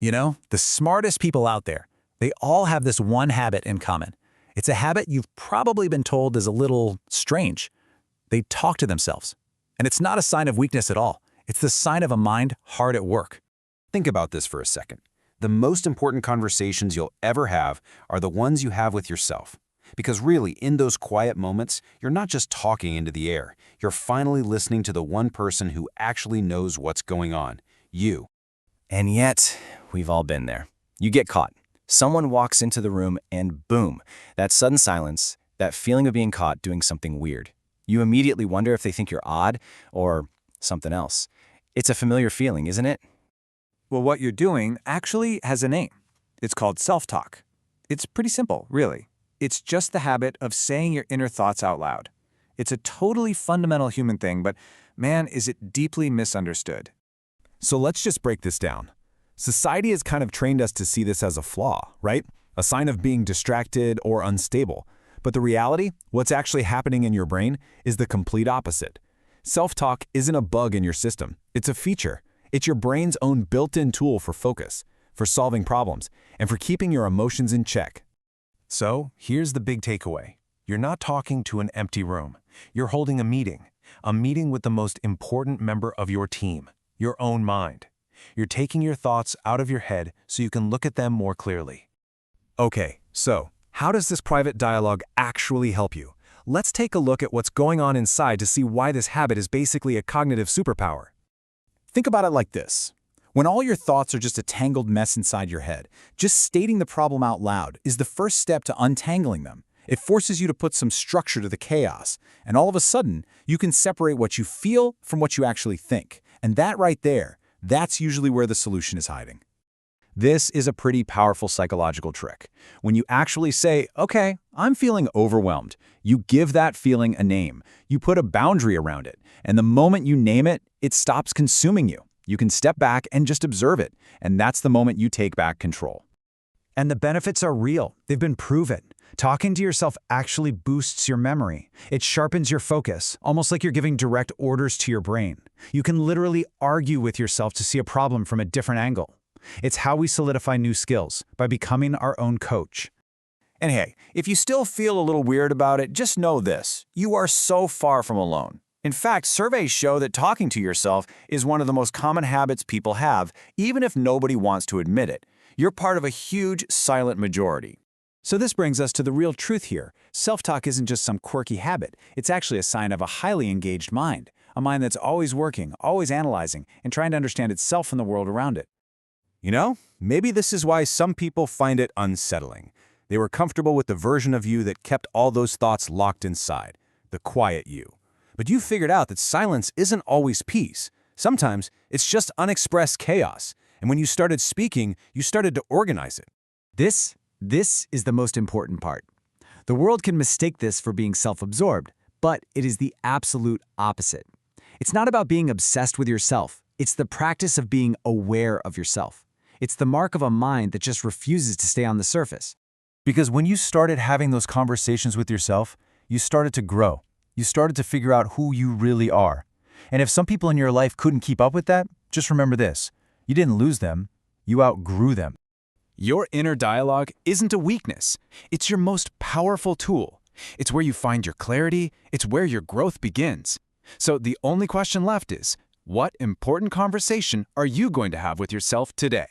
You know, the smartest people out there, they all have this one habit in common. It's a habit you've probably been told is a little strange. They talk to themselves. And it's not a sign of weakness at all. It's the sign of a mind hard at work. Think about this for a second. The most important conversations you'll ever have are the ones you have with yourself. Because really, in those quiet moments, you're not just talking into the air. You're finally listening to the one person who actually knows what's going on, you. And yet, we've all been there. You get caught. Someone walks into the room and boom, that sudden silence, that feeling of being caught doing something weird. You immediately wonder if they think you're odd or something else. It's a familiar feeling, isn't it? Well, what you're doing actually has a name. It's called self-talk. It's pretty simple, really. It's just the habit of saying your inner thoughts out loud. It's a totally fundamental human thing, but man, is it deeply misunderstood. So let's just break this down. Society has kind of trained us to see this as a flaw, right? A sign of being distracted or unstable. But the reality, what's actually happening in your brain, is the complete opposite. Self-talk isn't a bug in your system. It's a feature. It's your brain's own built-in tool for focus, for solving problems, and for keeping your emotions in check. So, here's the big takeaway. You're not talking to an empty room. You're holding a meeting with the most important member of your team, your own mind. You're taking your thoughts out of your head so you can look at them more clearly. Okay, so how does this private dialogue actually help you? Let's take a look at what's going on inside to see why this habit is basically a cognitive superpower. Think about it like this. When all your thoughts are just a tangled mess inside your head, just stating the problem out loud is the first step to untangling them. It forces you to put some structure to the chaos, and all of a sudden, you can separate what you feel from what you actually think. And that right there, that's usually where the solution is hiding. This is a pretty powerful psychological trick. When you actually say, okay, I'm feeling overwhelmed, you give that feeling a name. You put a boundary around it. And the moment you name it, it stops consuming you. You can step back and just observe it. And that's the moment you take back control. And the benefits are real. They've been proven. Talking to yourself actually boosts your memory. It sharpens your focus, almost like you're giving direct orders to your brain. You can literally argue with yourself to see a problem from a different angle. It's how we solidify new skills, by becoming our own coach. And hey, if you still feel a little weird about it, just know this. You are so far from alone. In fact, surveys show that talking to yourself is one of the most common habits people have, even if nobody wants to admit it. You're part of a huge, silent majority. So this brings us to the real truth here. Self-talk isn't just some quirky habit. It's actually a sign of a highly engaged mind. A mind that's always working, always analyzing, and trying to understand itself and the world around it. You know, maybe this is why some people find it unsettling. They were comfortable with the version of you that kept all those thoughts locked inside, the quiet you. But you figured out that silence isn't always peace. Sometimes it's just unexpressed chaos. And when you started speaking, you started to organize it. This is the most important part. The world can mistake this for being self-absorbed, but it is the absolute opposite. It's not about being obsessed with yourself. It's the practice of being aware of yourself. It's the mark of a mind that just refuses to stay on the surface. Because when you started having those conversations with yourself, you started to grow. You started to figure out who you really are. And if some people in your life couldn't keep up with that, just remember this. You didn't lose them. You outgrew them. Your inner dialogue isn't a weakness. It's your most powerful tool. It's where you find your clarity. It's where your growth begins. So the only question left is, what important conversation are you going to have with yourself today?